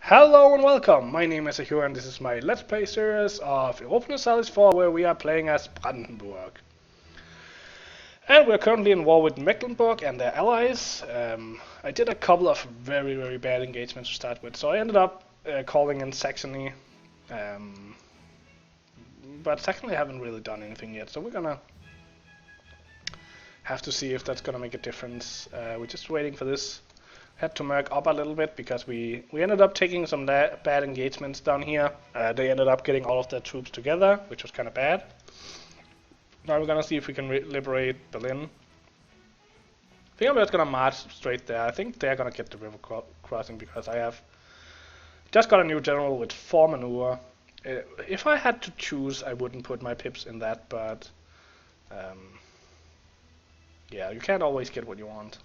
Hello and welcome! My name is Ahura and this is my Let's Play series of Europa Universalis IV where we are playing as Brandenburg. And we're currently in war with Mecklenburg and their allies. I did a couple of very bad engagements to start with, so I ended up calling in Saxony. But Saxony haven't really done anything yet, so we're gonna have to see if that's gonna make a difference. We're just waiting for this. Had to merc up a little bit because we ended up taking some bad engagements down here. They ended up getting all of their troops together, which was kind of bad. Now we're gonna see if we can liberate Berlin. I think I'm just gonna march straight there. I think they're gonna get the river crossing because I have just got a new general with 4 maneuver. If I had to choose, I wouldn't put my pips in that, but yeah, you can't always get what you want.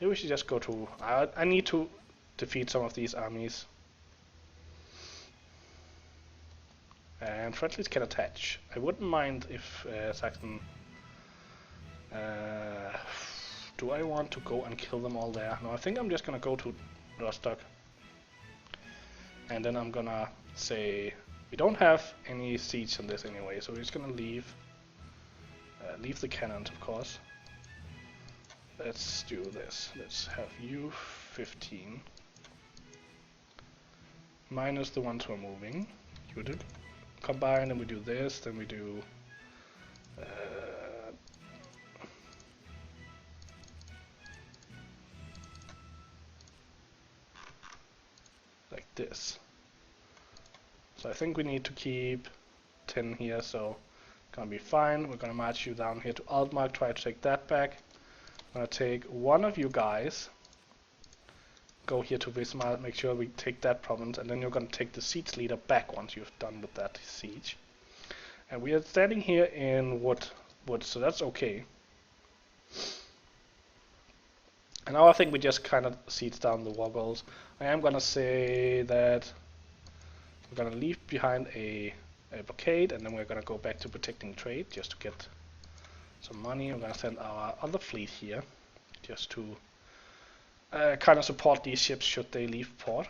Maybe we should just go to... I need to defeat some of these armies. And friendlies can attach. I wouldn't mind if Saxon... do I want to go and kill them all there? No, I think I'm just gonna go to Rostock. And then I'm gonna say... We don't have any siege on this anyway, so we're just gonna leave. Leave the cannons, of course. Let's do this. Let's have you 15 minus the ones who are moving. You did combine, and we do this. Then we do like this. So I think we need to keep 10 here. So gonna be fine. We're gonna march you down here to Altmark. Try to take that back. I'm gonna take one of you guys, go here to Wismar, make sure we take that province, and then you're gonna take the siege leader back once you've done with that siege. And we are standing here in wood, so that's okay. And now I think we just kind of siege down the war goals. I am gonna say that we're gonna leave behind a blockade, and then we're gonna go back to protecting trade just to get some money. I'm gonna send our other fleet here just to kind of support these ships should they leave port.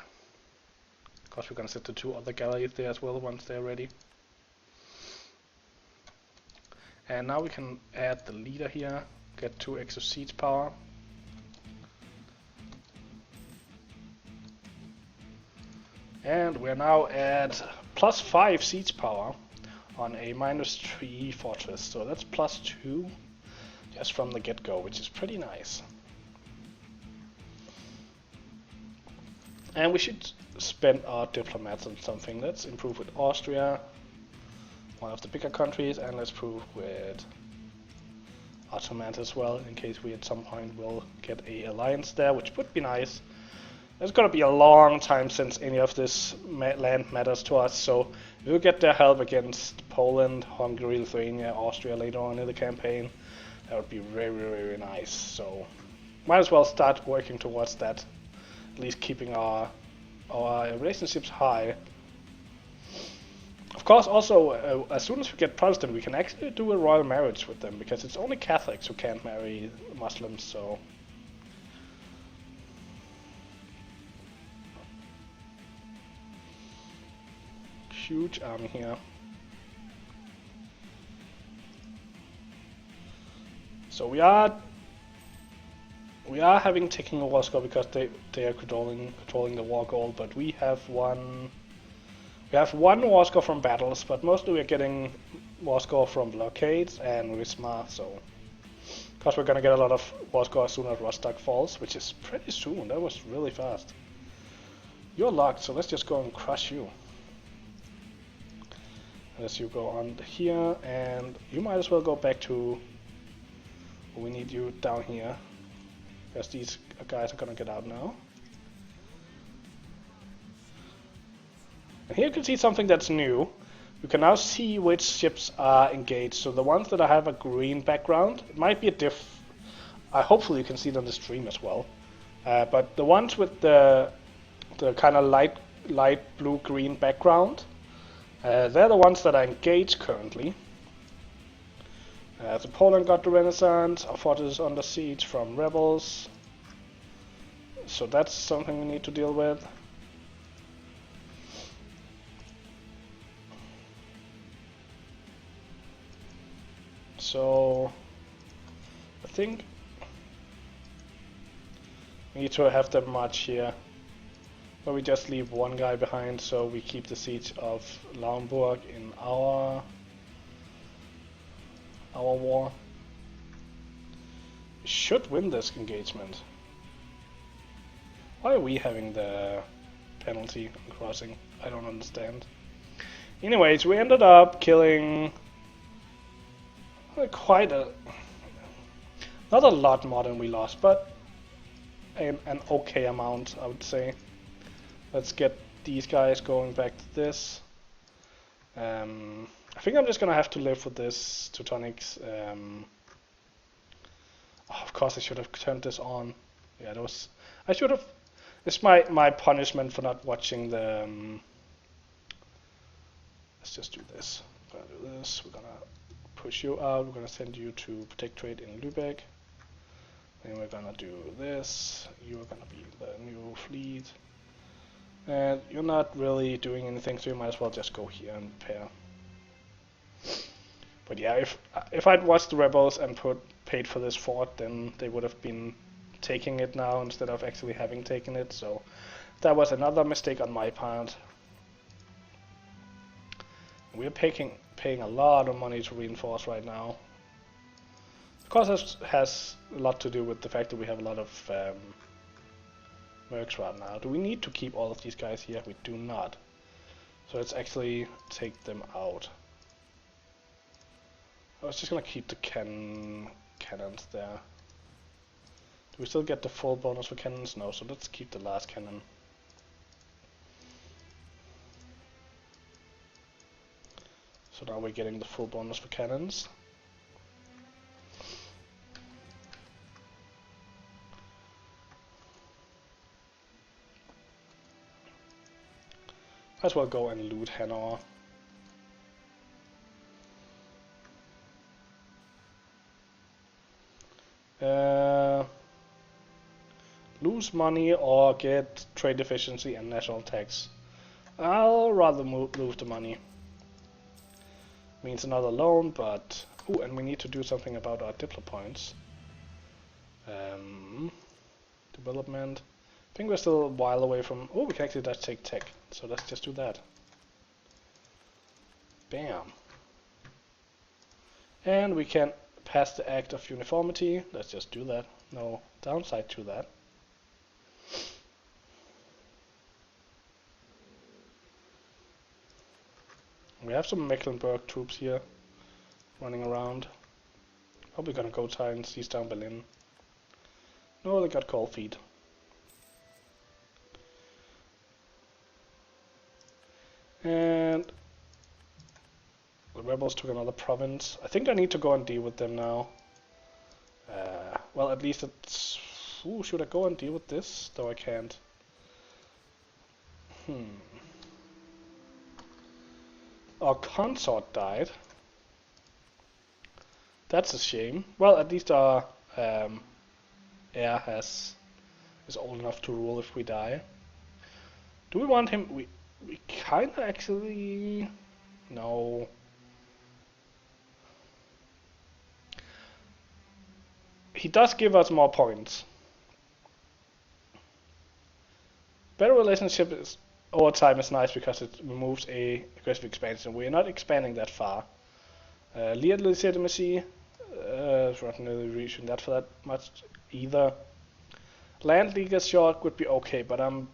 Of course, we're gonna set the 2 other galleys there as well once they're ready. And now we can add the leader here, get 2 extra siege power. And we're now at +5 siege power on a -3 fortress, so that's +2 just from the get-go, which is pretty nice. And we should spend our diplomats on something. Let's improve with Austria, one of the bigger countries, and let's improve with Ottomans as well, in case we at some point will get a alliance there, which would be nice. It's gonna be a long time since any of this land matters to us, so we'll get their help against Poland, Hungary, Lithuania, Austria later on in the campaign. That would be very nice, so might as well start working towards that, at least keeping our relationships high. Of course, also, as soon as we get Protestant, we can actually do a royal marriage with them, because it's only Catholics who can't marry Muslims, so... Huge army here. So we are having taking a war score because they are controlling the war goal, but we have one war score from battles, but mostly we're getting war score from blockades and Wismar, so of course we're gonna get a lot of war score as soon as Rostock falls, which is pretty soon. That was really fast. You're locked, so let's just go and crush you. As you go on here, and you might as well go back to... We need you down here, because these guys are gonna get out now. And here you can see something that's new. You can now see which ships are engaged. So the ones that have a green background, it might be a diff... hopefully you can see it on the stream as well. But the ones with the kind of light blue-green background, they're the ones that are engaged currently. So Poland got the Renaissance, our fortress is under siege from rebels. So that's something we need to deal with. so I think we need to have them march here. But we just leave one guy behind, so we keep the siege of Lauenburg in our war. We should win this engagement. Why are we having the penalty on crossing? I don't understand. Anyways, we ended up killing quite a... not a lot more than we lost, but an okay amount, I would say. Let's get these guys going back to this. I think I'm just gonna have to live with this Teutonics. Oh, of course I should have turned this on. Yeah, that was... I should have... It's my punishment for not watching the... let's just do this. We're gonna do this. We're gonna push you out. We're gonna send you to Protectorate in Lübeck. Then we're gonna do this. You're gonna be the new fleet. And you're not really doing anything, so you might as well just go here and repair. But yeah, if I'd watched the rebels and paid for this fort, then they would have been taking it now instead of actually having taken it. So that was another mistake on my part. We're paying a lot of money to reinforce right now. Of course, this has a lot to do with the fact that we have a lot of mercs right now. Do we need to keep all of these guys here? We do not. So let's actually take them out. I was just gonna keep the cannons there. Do we still get the full bonus for cannons? No, so let's keep the last cannon. So now we're getting the full bonus for cannons. Might as well go and loot Hanover. Lose money or get trade efficiency and national tax. I'll rather move the money. Means another loan, but... Ooh, and we need to do something about our diplo points. Development. I think we're still a while away from... Oh, we can actually just take tech. So let's just do that. Bam. And we can pass the Act of Uniformity. Let's just do that. No downside to that. We have some Mecklenburg troops here running around. Probably gonna go try and seize down Berlin. No, they got cold feet. And the rebels took another province. I think I need to go and deal with them now. Well, at least it's... Ooh, should I go and deal with this? Though I can't. Our consort died. That's a shame. Well, at least our heir is old enough to rule if we die. Do we want him? We kinda actually... No. He does give us more points. Better relationship is over time is nice because it removes a aggressive expansion. We're not expanding that far. Lead legitimacy, not really reaching that for that much either. Land league short would be okay, but I'm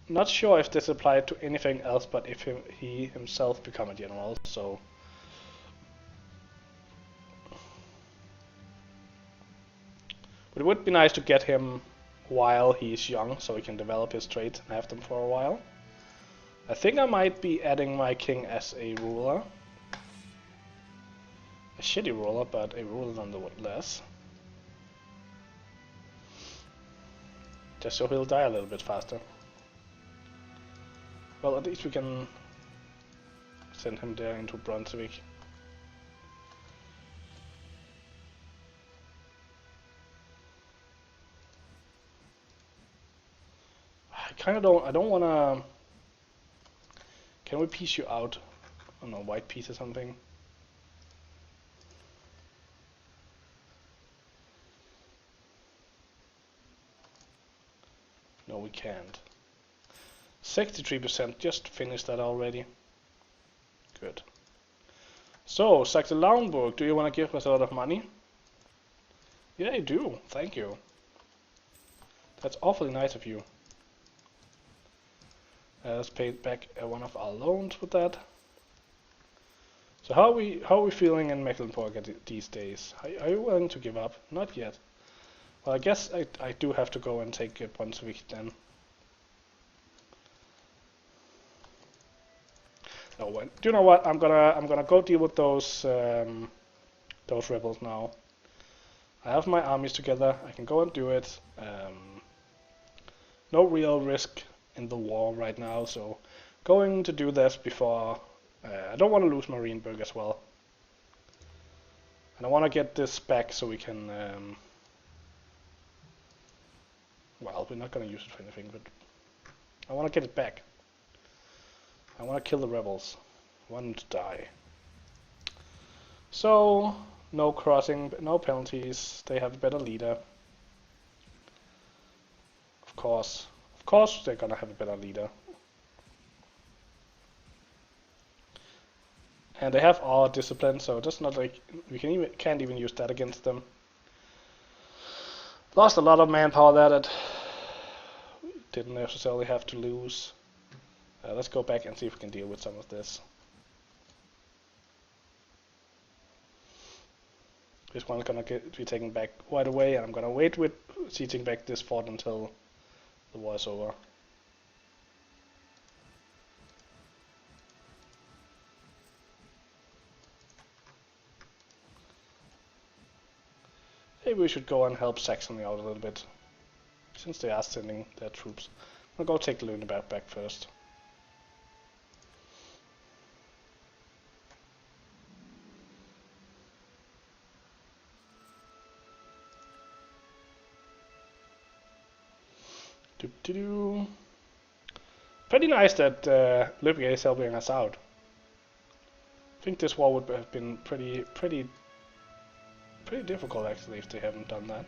not sure if this applied to anything else but if he himself become a general, so... But it would be nice to get him while he's young, so he can develop his traits and have them for a while. I think I might be adding my king as a ruler. A shitty ruler, but a ruler nonetheless. Just so he'll die a little bit faster. Well, at least we can send him there into Brunswick. I don't wanna... Can we piece you out on a white piece or something? can't. 63%, just finished that already. Good. So, Saxe-Lauenburg, do you want to give us a lot of money? Yeah, you do. Thank you. That's awfully nice of you. Let's pay back one of our loans with that. So how are we feeling in Mecklenburg these days? Are you willing to give up? Not yet. Well, I guess I do have to go and take Brunswick then. No, do you know what? I'm gonna go deal with those rebels now. I have my armies together. I can go and do it. No real risk in the war right now, so going to do this before. I don't want to lose Marienburg as well, and I want to get this back so we can. Well, we're not gonna use it for anything, but I want to get it back. I want to kill the rebels. I want them to die. So, no crossing, no penalties. They have a better leader. Of course they're gonna have a better leader. And they have our discipline, so it's not like we can't even use that against them. Lost a lot of manpower there that didn't necessarily have to lose. Let's go back and see if we can deal with some of this. This one's gonna be taken back right away, and I'm gonna wait with sieging back this fort until the war is over. Maybe we should go and help Saxony out a little bit, since they are sending their troops. I'll go take Lüneburg back first. Pretty nice that Lübeck is helping us out. I think this war would have been pretty difficult actually if they haven't done that.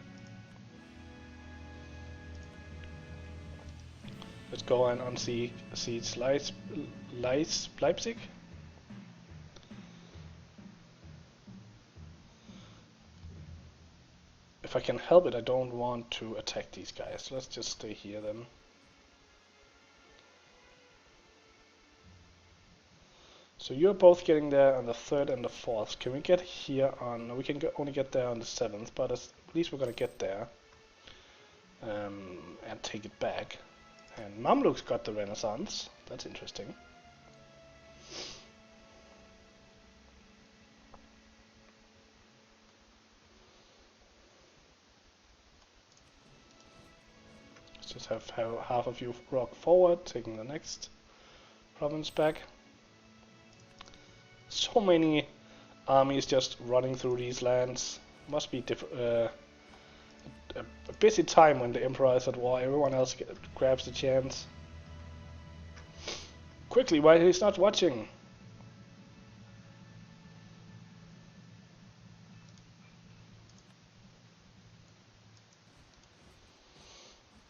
Let's go and unsiege Leipzig. If I can help it, I don't want to attack these guys. Let's just stay here then. So you're both getting there on the 3rd and the 4th. Can we get here on... No, we can only get there on the 7th, but at least we're gonna get there. And take it back. And Mamluks got the Renaissance. That's interesting. Let's just have half of you rock forward, taking the next province back. So many armies just running through these lands. Must be a busy time when the Emperor is at war. Everyone else grabs the chance. Quickly, while he's not watching.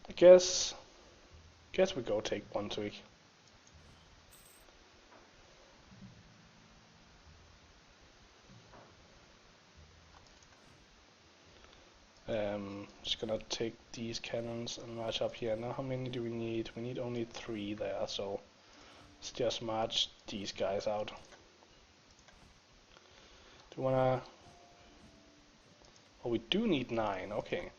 I guess we go take Brunswick. Just gonna take these cannons and march up here. Now how many do we need? We need only 3 there, so let's just march these guys out. Do we wanna... Oh, we do need 9, okay.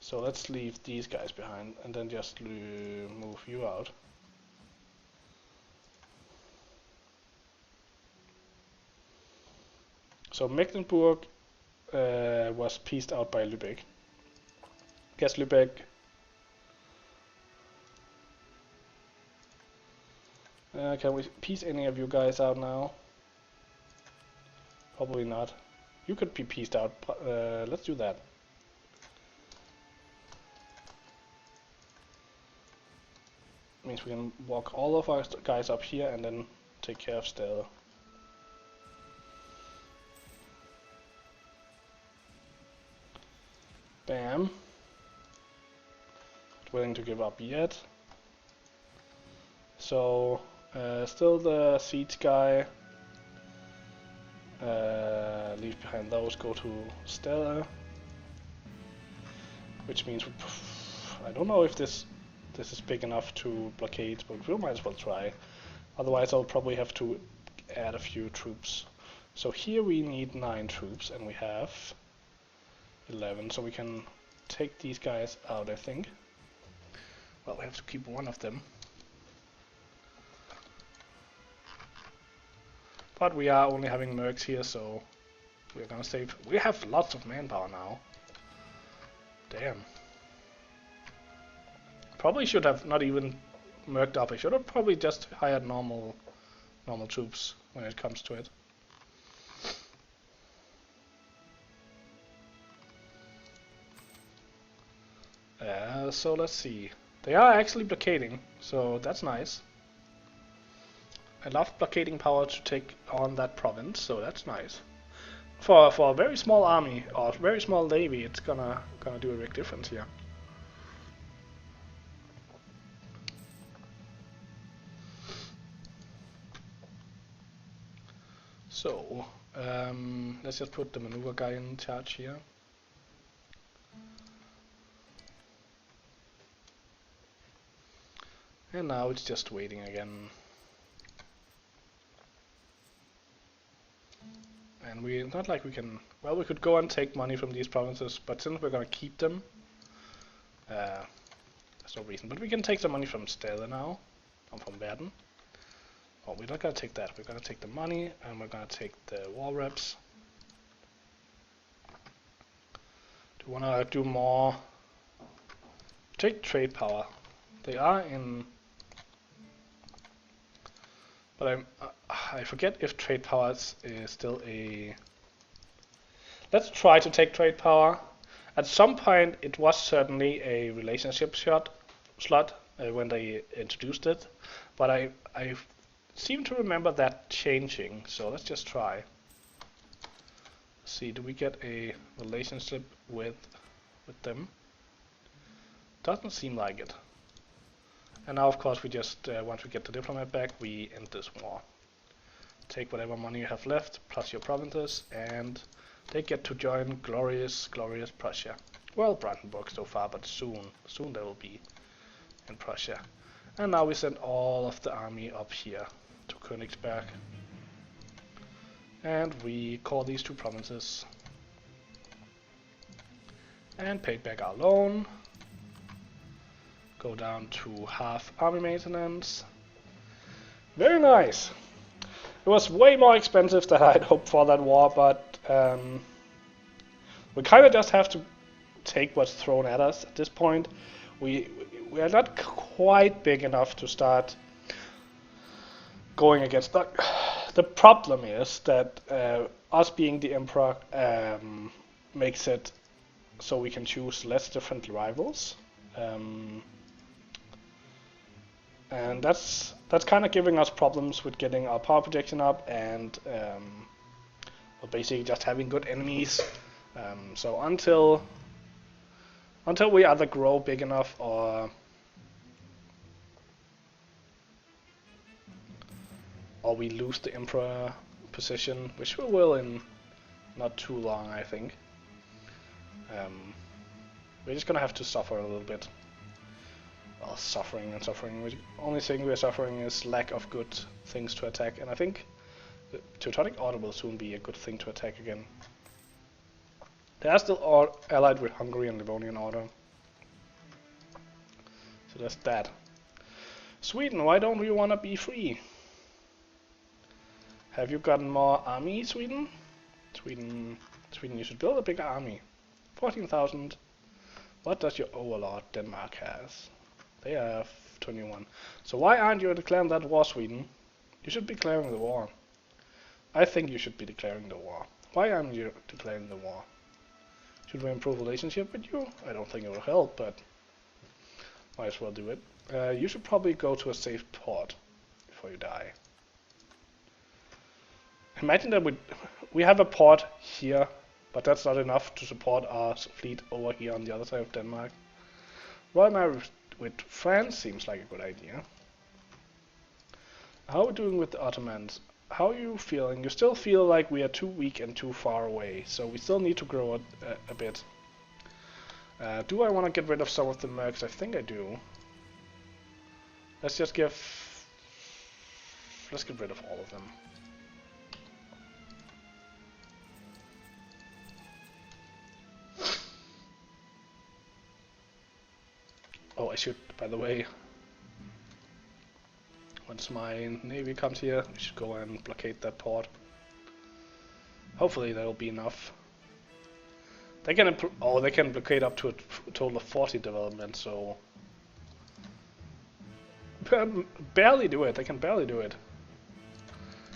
So let's leave these guys behind and then just move you out. So Mecklenburg was pieced out by Lübeck. Guess Lübeck. Can we piece any of you guys out now? Probably not. You could be pieced out. Let's do that. Means we can walk all of our guys up here and then take care of Stelle. Bam. willing to give up yet. So still the siege guy. Leave behind those, go to Stella. Which means I don't know if this is big enough to blockade, but we might as well try. Otherwise I'll probably have to add a few troops. So here we need 9 troops and we have 11, so we can take these guys out, I think. Well, we have to keep one of them. But we are only having mercs here, so we're gonna save. We have lots of manpower now. Damn. Probably should have not even merced up. I should have probably just hired normal troops when it comes to it. So let's see. They are actually blockading, so that's nice. I love blockading power to take on that province, so that's nice. For a very small army or very small navy, it's gonna do a big difference here. So let's just put the maneuver guy in charge here. And now it's just waiting again. And we not like we can. Well, we could go and take money from these provinces, but since we're gonna keep them, there's no reason. But we can take the money from Stella now, or from Verden. Oh, we're not gonna take that. We're gonna take the money, and we're gonna take the war reps. Do you wanna do more? Take trade power. They are in. But I forget if trade power is still a... Let's try to take trade power. At some point it was certainly a relationship slot when they introduced it, but I seem to remember that changing, so let's just try. Let's see, do we get a relationship with them? Doesn't seem like it. And now, of course, we just, once we get the diplomat back, we end this war. Take whatever money you have left, plus your provinces, and they get to join glorious Prussia. Well, Brandenburg so far, but soon they will be in Prussia. And now we send all of the army up here to Königsberg. And we call these 2 provinces. And pay back our loan. Go down to half army maintenance. Very nice. It was way more expensive than I'd hoped for that war, but we kind of just have to take what's thrown at us at this point. We are not quite big enough to start going against. The problem is that us being the emperor makes it so we can choose less different rivals. And that's kind of giving us problems with getting our power projection up and well, basically just having good enemies. So until we either grow big enough or we lose the emperor position, which we will in not too long, I think. We're just gonna have to suffer a little bit. Well, suffering. The only thing we're suffering is lack of good things to attack, and I think the Teutonic Order will soon be a good thing to attack again. They are still all allied with Hungary and Livonian Order. So that's that. Sweden, why don't we want to be free? Have you gotten more army, Sweden? Sweden, you should build a bigger army. 14,000. What does your overlord Denmark has? They have 21. So why aren't you declaring that war, Sweden? You should be declaring the war. I think you should be declaring the war. Why aren't you declaring the war? Should we improve relationship with you? I don't think it will help, but might as well do it. You should probably go to a safe port before you die. Imagine that we have a port here, but that's not enough to support our fleet over here on the other side of Denmark. Royal with France seems like a good idea. How are we doing with the Ottomans? How are you feeling? You still feel like we are too weak and too far away, so we still need to grow a bit. Do I want to get rid of some of the mercs? I think I do. Let's get rid of all of them. Oh, I should, by the way, once my navy comes here, we should go and blockade that port. Hopefully that'll be enough. They can they can blockade up to a total of 40 development, so barely do it. They can barely do it.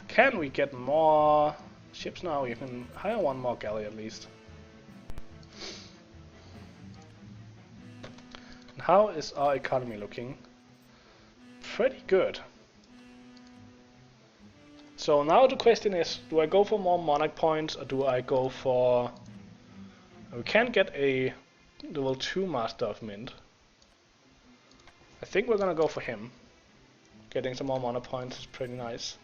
Can we get more ships now? You can hire one more galley at least. And how is our economy looking? Pretty good. So now the question is, do I go for more monarch points or do I go for... We can get a level 2 Master of Mint. I think we're gonna go for him. Getting some more monarch points is pretty nice.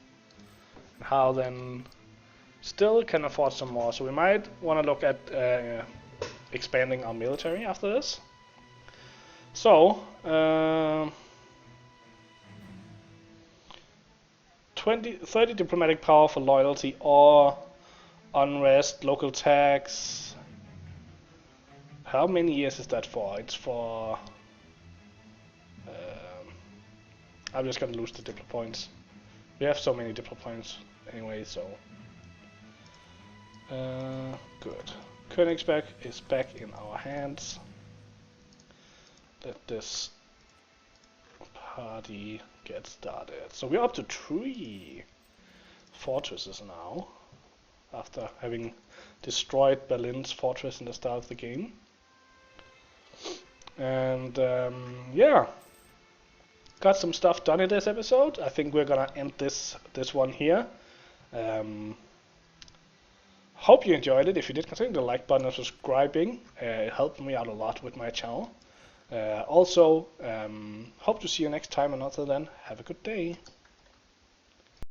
And how then still can afford some more, so we might want to look at expanding our military after this. So 30 diplomatic power for loyalty or unrest, local tax. How many years is that for? It's for... I'm just gonna lose the diplo points. We have so many diplo points anyway, so... good. Königsberg is back in our hands. Let this party get started. So we're up to 3 fortresses now, after having destroyed Berlin's fortress in the start of the game. And yeah, got some stuff done in this episode. I think we're gonna end this one here. Hope you enjoyed it. If you did, consider the like button and subscribing. It helped me out a lot with my channel. Also, hope to see you next time, and until then, have a good day.